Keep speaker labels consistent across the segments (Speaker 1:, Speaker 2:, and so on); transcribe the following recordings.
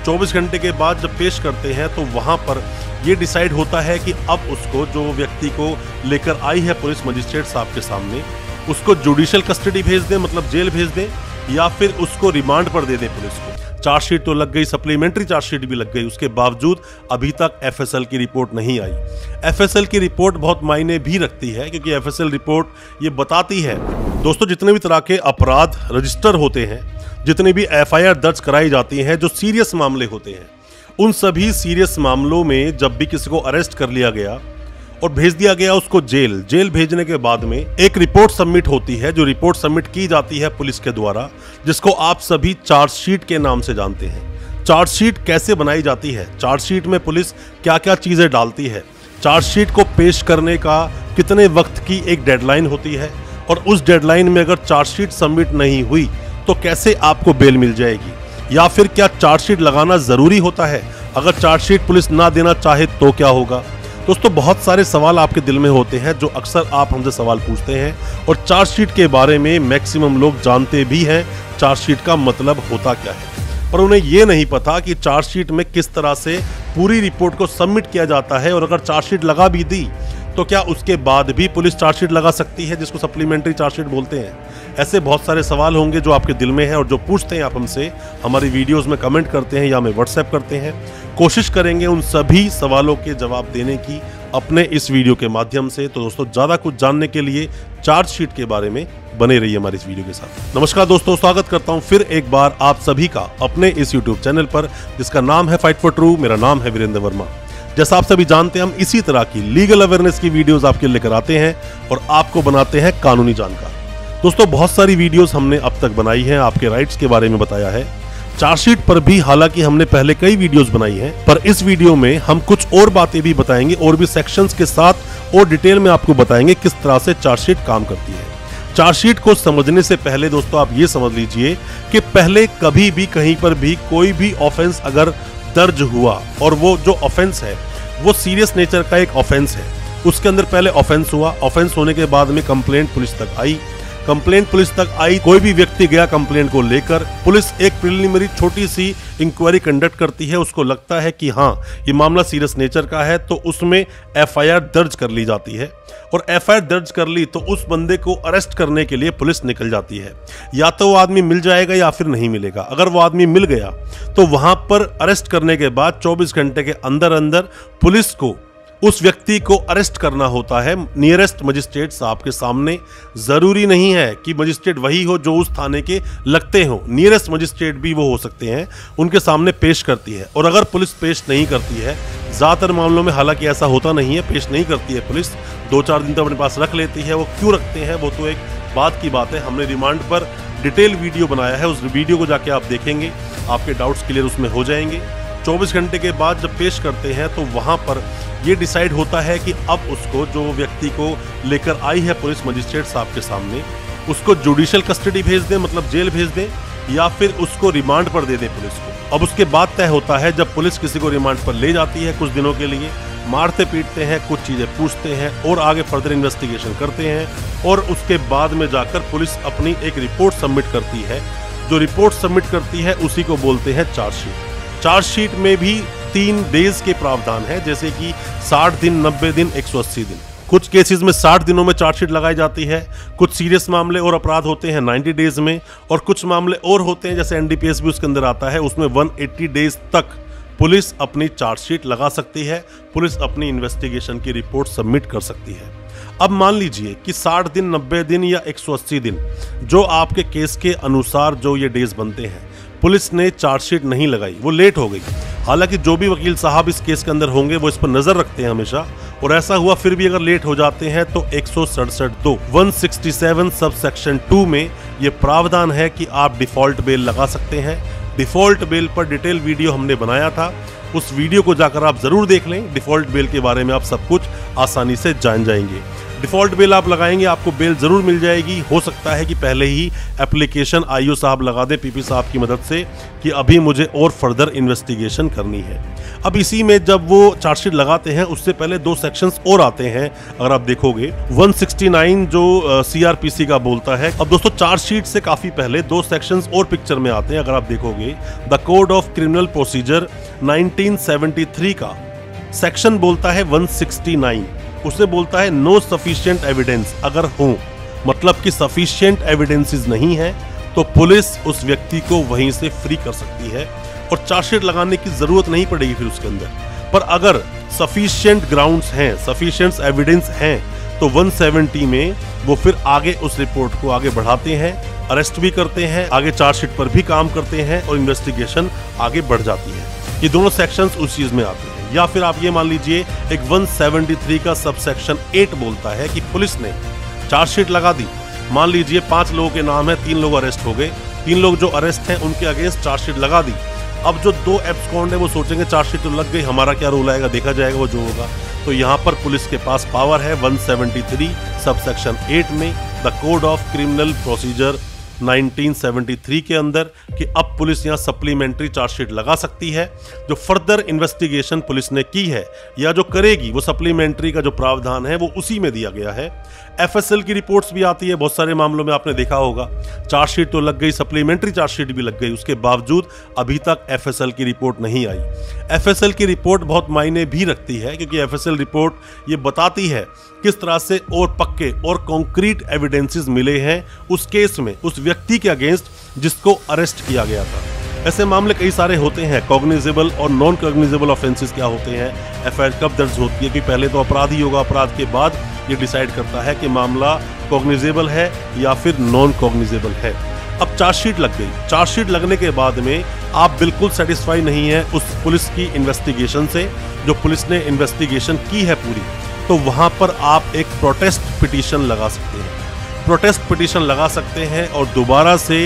Speaker 1: 24 घंटे के बाद जब पेश करते हैं तो वहां पर ये डिसाइड होता है कि अब उसको, जो व्यक्ति को लेकर आई है पुलिस मजिस्ट्रेट साहब के सामने, उसको जुडिशियल कस्टडी भेज दें, मतलब जेल भेज दें, या फिर उसको रिमांड पर दे दें पुलिस को। चार्जशीट तो लग गई, सप्लीमेंट्री चार्जशीट भी लग गई, उसके बावजूद अभी तक एफएसएल की रिपोर्ट नहीं आई। एफएसएल की रिपोर्ट बहुत मायने भी रखती है, क्योंकि एफएसएल रिपोर्ट ये बताती है दोस्तों, जितने भी तरह के अपराध रजिस्टर होते हैं, जितनी भी एफआईआर दर्ज कराई जाती हैं, जो सीरियस मामले होते हैं, उन सभी सीरियस मामलों में जब भी किसी को अरेस्ट कर लिया गया और भेज दिया गया उसको जेल भेजने के बाद में एक रिपोर्ट सबमिट होती है, जो रिपोर्ट सबमिट की जाती है पुलिस के द्वारा, जिसको आप सभी चार्जशीट के नाम से जानते हैं। चार्जशीट कैसे बनाई जाती है, चार्जशीट में पुलिस क्या क्या चीजें डालती है, चार्जशीट को पेश करने का कितने वक्त की एक डेडलाइन होती है, और उस डेडलाइन में अगर चार्जशीट सबमिट नहीं हुई तो कैसे आपको बेल मिल जाएगी, या फिर क्या चार्जशीट लगाना जरूरी होता है, अगर चार्जशीट पुलिस ना देना चाहे तो क्या होगा। दोस्तों, बहुत सारे सवाल आपके दिल में होते हैं जो अक्सर आप हमसे सवाल पूछते हैं, और चार्जशीट के बारे में मैक्सिमम लोग जानते भी हैं चार्जशीट का मतलब होता क्या है, पर उन्हें यह नहीं पता कि चार्जशीट में किस तरह से पूरी रिपोर्ट को सबमिट किया जाता है, और अगर चार्जशीट लगा भी दी तो क्या उसके बाद भी पुलिस चार्जशीट लगा सकती है, जिसको सप्लीमेंट्री चार्जशीट बोलते हैं। ऐसे बहुत सारे सवाल होंगे जो आपके दिल में हैं, और जो पूछते हैं आप हमसे, हमारी वीडियोस में कमेंट करते हैं या हमें व्हाट्सएप करते हैं। कोशिश करेंगे उन सभी सवालों के जवाब देने की अपने इस वीडियो के माध्यम से। तो दोस्तों, ज़्यादा कुछ जानने के लिए चार्जशीट के बारे में बने रहिए हमारी इस वीडियो के साथ। नमस्कार दोस्तों, स्वागत करता हूं फिर एक बार आप सभी का अपने इस यूट्यूब चैनल पर, जिसका नाम है फाइट फॉर ट्रू। मेरा नाम है वीरेंद्र वर्मा। जैसा आप सभी जानते हैं, हम इसी तरह की लीगल अवेयरनेस की वीडियोस आपके लिए लेकर आते हैं और आपको बनाते हैं कानूनी जानकार। दोस्तों, बहुत सारी वीडियोस हमने अब तक बनाई हैं, आपके राइट्स के बारे में बताया है। चार्जशीट पर भी हालांकि हमने पहले कई वीडियोस बनाई हैं, पर इस वीडियो में हम कुछ और बातें भी बताएंगे, और भी सेक्शंस के साथ और डिटेल में आपको बताएंगे किस तरह से चार्जशीट काम करती है। चार्जशीट को समझने से पहले दोस्तों, आप ये समझ लीजिए कि पहले कभी भी कहीं पर भी कोई भी ऑफेंस अगर दर्ज हुआ, और वो जो ऑफेंस है वो सीरियस नेचर का एक ऑफेंस है, उसके अंदर पहले ऑफेंस हुआ, ऑफेंस होने के बाद में कंप्लेंट पुलिस तक आई, कंप्लेंट पुलिस तक आई, कोई भी व्यक्ति गया कंप्लेंट को लेकर, पुलिस एक प्रिलिमिनरी छोटी सी इंक्वायरी कंडक्ट करती है, उसको लगता है कि हाँ ये मामला सीरियस नेचर का है, तो उसमें एफआईआर दर्ज कर ली जाती है, और एफआईआर दर्ज कर ली तो उस बंदे को अरेस्ट करने के लिए पुलिस निकल जाती है। या तो वो आदमी मिल जाएगा या फिर नहीं मिलेगा। अगर वो आदमी मिल गया तो वहां पर अरेस्ट करने के बाद 24 घंटे के अंदर अंदर पुलिस को उस व्यक्ति को अरेस्ट करना होता है नियरेस्ट मजिस्ट्रेट साहब के सामने। जरूरी नहीं है कि मजिस्ट्रेट वही हो जो उस थाने के लगते हो, नियरेस्ट मजिस्ट्रेट भी वो हो सकते हैं, उनके सामने पेश करती है। और अगर पुलिस पेश नहीं करती है, ज़्यादातर मामलों में हालांकि ऐसा होता नहीं है, पेश नहीं करती है पुलिस, 2-4 दिन तक अपने पास रख लेती है। वो क्यों रखते हैं वो तो एक बात की बात है, हमने रिमांड पर डिटेल वीडियो बनाया है, उस वीडियो को जाके आप देखेंगे, आपके डाउट्स क्लियर उसमें हो जाएंगे। 24 घंटे के बाद जब पेश करते हैं तो वहां पर ये डिसाइड होता है कि अब उसको, जो व्यक्ति को लेकर आई है पुलिस मजिस्ट्रेट साहब के सामने, उसको जुडिशियल कस्टडी भेज दें, मतलब जेल भेज दें, या फिर उसको रिमांड पर दे दें पुलिस को। अब उसके बाद तय होता है, जब पुलिस किसी को रिमांड पर ले जाती है कुछ दिनों के लिए, मारते पीटते हैं, कुछ चीज़ें पूछते हैं और आगे फर्दर इन्वेस्टिगेशन करते हैं, और उसके बाद में जाकर पुलिस अपनी एक रिपोर्ट सबमिट करती है। जो रिपोर्ट सबमिट करती है उसी को बोलते हैं चार्जशीट। चार्जशीट में भी 3 डेज के प्रावधान है, जैसे कि 60 दिन, 90 दिन, 180 दिन। कुछ केसेस में 60 दिनों में चार्जशीट लगाई जाती है, कुछ सीरियस मामले और अपराध होते हैं 90 डेज में, और कुछ मामले और होते हैं जैसे एनडीपीएस भी उसके अंदर आता है, उसमें 180 डेज तक पुलिस अपनी चार्जशीट लगा सकती है, पुलिस अपनी इन्वेस्टिगेशन की रिपोर्ट सबमिट कर सकती है। अब मान लीजिए कि 60 दिन, 90 दिन या 180 दिन, जो आपके केस के अनुसार जो ये डेज बनते हैं, पुलिस ने चार्जशीट नहीं लगाई, वो लेट हो गई। हालांकि जो भी वकील साहब इस केस के अंदर होंगे वो इस पर नजर रखते हैं हमेशा, और ऐसा हुआ फिर भी अगर लेट हो जाते हैं तो 167 सब सेक्शन 2 में ये प्रावधान है कि आप डिफॉल्ट बेल लगा सकते हैं। डिफॉल्ट बेल पर डिटेल वीडियो हमने बनाया था, उस वीडियो को जाकर आप जरूर देख लें। डिफॉल्ट बेल के बारे में आप सब कुछ आसानी से जान जाएंगे। डिफॉल्ट बेल आप लगाएंगे, आपको बेल जरूर मिल जाएगी। हो सकता है कि पहले ही एप्लीकेशन आईओ साहब लगा दे पीपी साहब की मदद से कि अभी मुझे और फर्दर इन्वेस्टिगेशन करनी है। अब इसी में जब वो चार्जशीट लगाते हैं उससे पहले 2 सेक्शंस और आते हैं। अगर आप देखोगे 169 जो सीआरपीसी का बोलता है। अब दोस्तों चार्जशीट से काफी पहले 2 सेक्शंस और पिक्चर में आते हैं। अगर आप देखोगे the code of criminal procedure 1973 का सेक्शन बोलता है 169, उसे बोलता है नो सफिशिएंट एविडेंस। अगर हो मतलब कि सफिशिएंट एविडेंसेस नहीं है तो पुलिस उस व्यक्ति को वहीं से फ्री कर सकती है और चार्जशीट लगाने की जरूरत नहीं पड़ेगी फिर उसके अंदर। पर अगर सफिशिएंट ग्राउंड्स हैं, सफिशिएंट एविडेंस हैं, तो 170 में वो फिर आगे उस रिपोर्ट को आगे बढ़ाते हैं, अरेस्ट भी करते हैं, आगे चार्जशीट पर भी काम करते हैं और इन्वेस्टिगेशन आगे बढ़ जाती है। ये दोनों सेक्शंस उस चीज में आते हैं। या फिर आप ये मान लीजिए एक 173 का सब सेक्शन 8 बोलता है कि पुलिस ने चार्जशीट लगा दी, मान लीजिए 5 लोगों के नाम है, 3 लोग अरेस्ट हो गए, 3 लोग जो अरेस्ट हैं उनके अगेंस्ट चार्जशीट लगा दी। अब जो 2 एब्सकॉन्ड है वो सोचेंगे चार्जशीट तो लग गई, हमारा क्या रोल आएगा, देखा जाएगा वो जो होगा। तो यहाँ पर पुलिस के पास पावर है 173 सब सेक्शन 8 में the code of criminal procedure 1973 के अंदर कि अब पुलिस यहाँ सप्लीमेंट्री चार्जशीट लगा सकती है। जो फर्दर इन्वेस्टिगेशन पुलिस ने की है या जो करेगी वो सप्लीमेंट्री का जो प्रावधान है वो उसी में दिया गया है। एफएसएल की रिपोर्ट्स भी आती है बहुत सारे मामलों में, आपने देखा होगा चार्जशीट तो लग गई, सप्लीमेंट्री चार्जशीट भी लग गई, उसके बावजूद अभी तक एफएसएल की रिपोर्ट नहीं आई। एफएसएल की रिपोर्ट बहुत मायने भी रखती है क्योंकि एफएसएल रिपोर्ट ये बताती है किस तरह से और पक्के और कॉन्क्रीट एविडेंसेस मिले हैं उस केस में, उस व्यक्ति के अगेंस्ट जिसको अरेस्ट किया गया था। ऐसे मामले कई सारे होते हैं। कॉग्निजेबल और नॉन कॉग्निजेबल ऑफेंसेस क्या होते हैं, एफआईआर कब दर्ज होती है कि पहले तो अपराध ही होगा, अपराध के बाद ये डिसाइड करता है कि मामला कॉग्निजेबल है या फिर नॉन कॉग्निजेबल है। अब चार्जशीट लग गई, चार्जशीट लगने के बाद में आप बिल्कुल सेटिस्फाई नहीं है उस पुलिस की इन्वेस्टिगेशन से, जो पुलिस ने इन्वेस्टिगेशन की है पूरी, तो वहां पर आप एक प्रोटेस्ट पिटीशन लगा सकते हैं। प्रोटेस्ट पिटीशन लगा सकते हैं और दोबारा से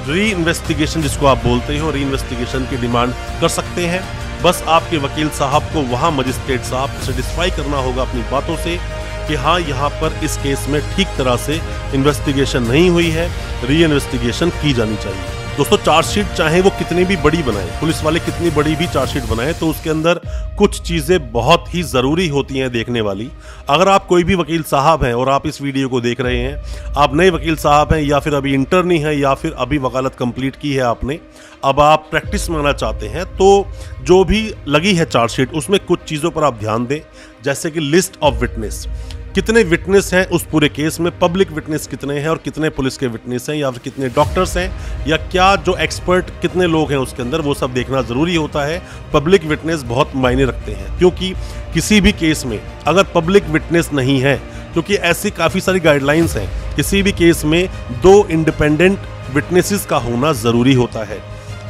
Speaker 1: री इन्वेस्टिगेशन जिसको आप बोलते हो, री इन्वेस्टिगेशन की डिमांड कर सकते हैं। बस आपके वकील साहब को वहां मजिस्ट्रेट साहब को सेटिस्फाई करना होगा अपनी बातों से कि हाँ यहाँ पर इस केस में ठीक तरह से इन्वेस्टिगेशन नहीं हुई है, री इन्वेस्टिगेशन की जानी चाहिए। दोस्तों चार्जशीट चाहे वो कितनी भी बड़ी बनाए, पुलिस वाले कितनी बड़ी भी चार्जशीट बनाए, तो उसके अंदर कुछ चीजें बहुत ही जरूरी होती हैं देखने वाली। अगर आप कोई भी वकील साहब हैं और आप इस वीडियो को देख रहे हैं, आप नए वकील साहब हैं या फिर अभी इंटर्नी हैं या फिर अभी वकालत कंप्लीट की है आपने, अब आप प्रैक्टिस में आना चाहते हैं, तो जो भी लगी है चार्जशीट उसमें कुछ चीज़ों पर आप ध्यान दें, जैसे कि लिस्ट ऑफ विटनेस, कितने विटनेस हैं उस पूरे केस में, पब्लिक विटनेस कितने हैं और कितने पुलिस के विटनेस हैं या फिर कितने डॉक्टर्स हैं या क्या जो एक्सपर्ट कितने लोग हैं उसके अंदर, वो सब देखना ज़रूरी होता है। पब्लिक विटनेस बहुत मायने रखते हैं क्योंकि किसी भी केस में अगर पब्लिक विटनेस नहीं है, क्योंकि ऐसी काफ़ी सारी गाइडलाइंस हैं, किसी भी केस में 2 इंडिपेंडेंट विटनेसेस का होना ज़रूरी होता है।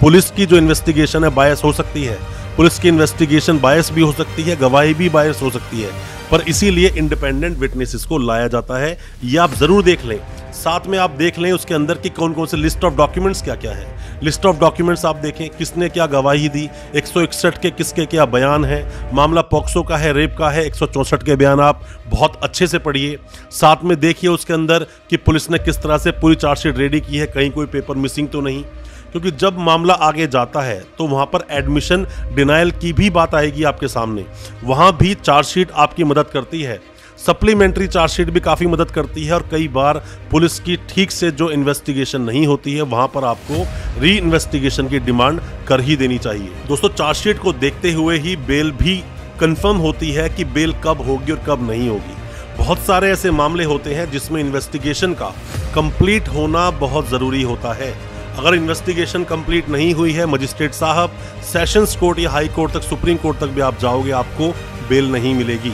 Speaker 1: पुलिस की जो इन्वेस्टिगेशन है बायस हो सकती है, पुलिस की इन्वेस्टिगेशन बायस भी हो सकती है, गवाही भी बायस हो सकती है, पर इसीलिए इंडिपेंडेंट विटनेसेस को लाया जाता है। ये आप जरूर देख लें, साथ में आप देख लें उसके अंदर की कौन कौन से लिस्ट ऑफ डॉक्यूमेंट्स क्या क्या है। लिस्ट ऑफ डॉक्यूमेंट्स आप देखें, किसने क्या गवाही दी, 161 के किसके क्या बयान है, मामला पॉक्सो का है, रेप का है, 164 के बयान आप बहुत अच्छे से पढ़िए। साथ में देखिए उसके अंदर कि पुलिस ने किस तरह से पूरी चार्जशीट रेडी की है, कहीं कोई पेपर मिसिंग तो नहीं, क्योंकि जब मामला आगे जाता है तो वहां पर एडमिशन डिनायल की भी बात आएगी आपके सामने, वहां भी चार्जशीट आपकी मदद करती है। सप्लीमेंट्री चार्जशीट भी काफ़ी मदद करती है और कई बार पुलिस की ठीक से जो इन्वेस्टिगेशन नहीं होती है वहां पर आपको री इन्वेस्टिगेशन की डिमांड कर ही देनी चाहिए। दोस्तों चार्जशीट को देखते हुए ही बेल भी कंफर्म होती है कि बेल कब होगी और कब नहीं होगी। बहुत सारे ऐसे मामले होते हैं जिसमें इन्वेस्टिगेशन का कंप्लीट होना बहुत ज़रूरी होता है। अगर इन्वेस्टिगेशन कंप्लीट नहीं हुई है, मजिस्ट्रेट साहब सेशंस कोर्ट या हाई कोर्ट तक, सुप्रीम कोर्ट तक भी आप जाओगे, आपको बेल नहीं मिलेगी।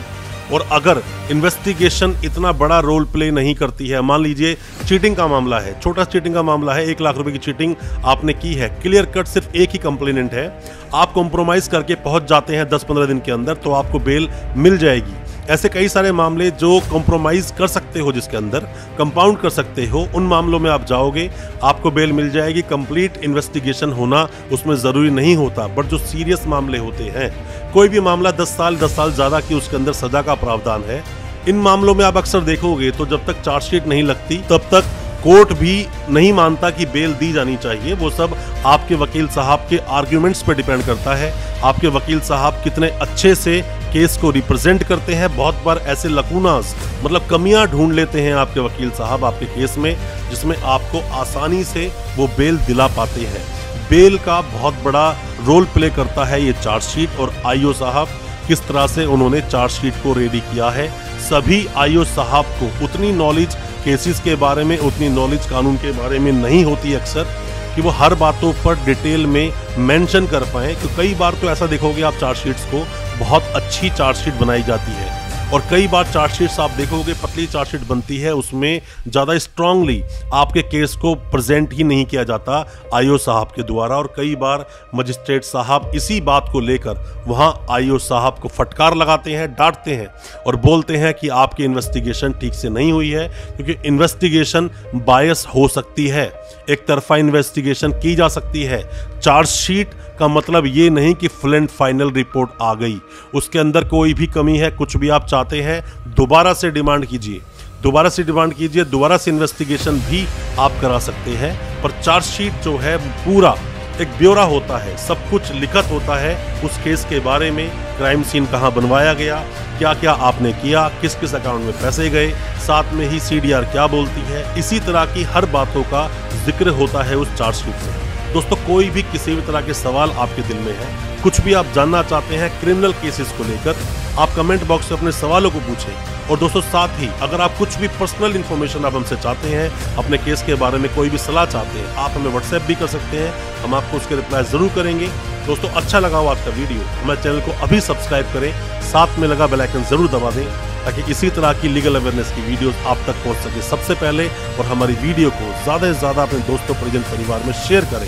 Speaker 1: और अगर इन्वेस्टिगेशन इतना बड़ा रोल प्ले नहीं करती है, मान लीजिए चीटिंग का मामला है, छोटा चीटिंग का मामला है, 1 लाख रुपए की चीटिंग आपने की है, क्लियर कट सिर्फ एक ही कंप्लेनेंट है, आप कॉम्प्रोमाइज करके पहुंच जाते हैं 10-15 दिन के अंदर, तो आपको बेल मिल जाएगी। ऐसे कई सारे मामले जो कॉम्प्रोमाइज कर सकते हो, जिसके अंदर कंपाउंड कर सकते हो, उन मामलों में आप जाओगे, आपको बेल मिल जाएगी। कंप्लीट इन्वेस्टिगेशन होना उसमें ज़रूरी नहीं होता, बट जो सीरियस मामले होते हैं, कोई भी मामला 10 साल ज़्यादा की उसके अंदर सज़ा का प्रावधान है, इन मामलों में आप अक्सर देखोगे तो जब तक चार्जशीट नहीं लगती तब तक कोर्ट भी नहीं मानता कि बेल दी जानी चाहिए। वो सब आपके वकील साहब के आर्ग्यूमेंट्स पे डिपेंड करता है, आपके वकील साहब कितने अच्छे से केस को रिप्रेजेंट करते हैं। बहुत बार ऐसे लकूनास मतलब कमियां ढूंढ लेते हैं आपके वकील साहब आपके केस में, जिसमें आपको आसानी से वो बेल दिला पाते हैं। बेल का बहुत बड़ा रोल प्ले करता है ये चार्जशीट, और आईओ साहब किस तरह से उन्होंने चार्जशीट को रेडी किया है। सभी आईओ साहब को उतनी नॉलेज केसेस के बारे में, उतनी नॉलेज कानून के बारे में नहीं होती अक्सर कि वो हर बातों पर डिटेल में मेंशन कर पाएं। तो कई बार तो ऐसा देखोगे आप चार्जशीट्स को बहुत अच्छी चार्जशीट बनाई जाती है, और कई बार चार्जशीट्स आप देखोगे पतली चार्जशीट बनती है, उसमें ज़्यादा स्ट्रांगली आपके केस को प्रेजेंट ही नहीं किया जाता आईओ साहब के द्वारा। और कई बार मजिस्ट्रेट साहब इसी बात को लेकर वहाँ आईओ साहब को फटकार लगाते हैं, डांटते हैं और बोलते हैं कि आपकी इन्वेस्टिगेशन ठीक से नहीं हुई है, क्योंकि इन्वेस्टिगेशन बायस हो सकती है, एक तरफा इन्वेस्टिगेशन की जा सकती है। चार्जशीट का मतलब ये नहीं कि फुल एंड फाइनल रिपोर्ट आ गई, उसके अंदर कोई भी कमी है, कुछ भी आप चाहते हैं दोबारा से डिमांड कीजिए, दोबारा से डिमांड कीजिए, दोबारा से इन्वेस्टिगेशन भी आप करा सकते हैं। पर चार्जशीट जो है पूरा एक ब्यौरा होता है, सब कुछ लिखित होता है उस केस के बारे में, क्राइम सीन कहाँ बनवाया गया, क्या क्या आपने किया, किस किस अकाउंट में पैसे गए, साथ में ही सीडीआर क्या बोलती है, इसी तरह की हर बातों का जिक्र होता है उस चार्जशीट में। दोस्तों कोई भी किसी भी तरह के सवाल आपके दिल में है, कुछ भी आप जानना चाहते हैं क्रिमिनल केसेस को लेकर, आप कमेंट बॉक्स में अपने सवालों को पूछें। और दोस्तों साथ ही अगर आप कुछ भी पर्सनल इन्फॉर्मेशन आप हमसे चाहते हैं, अपने केस के बारे में कोई भी सलाह चाहते हैं, आप हमें व्हाट्सएप भी कर सकते हैं, हम आपको उसके रिप्लाई जरूर करेंगे। दोस्तों अच्छा लगा हो आज का वीडियो, हमारे चैनल को अभी सब्सक्राइब करें, साथ में लगा बेल आइकन जरूर दबा दें, ताकि इसी तरह की लीगल अवेयरनेस की वीडियोस आप तक पहुंच सके सबसे पहले। और हमारी वीडियो को ज़्यादा से ज़्यादा अपने दोस्तों परिजन परिवार में शेयर करें,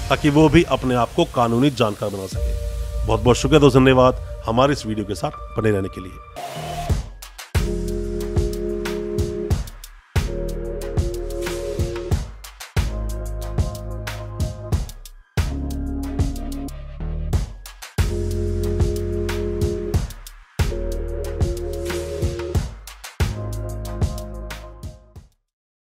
Speaker 1: ताकि वो भी अपने आप को कानूनी जानकार बना सके। बहुत बहुत शुक्रिया दोस्तों, धन्यवाद हमारे इस वीडियो के साथ बने रहने के लिए।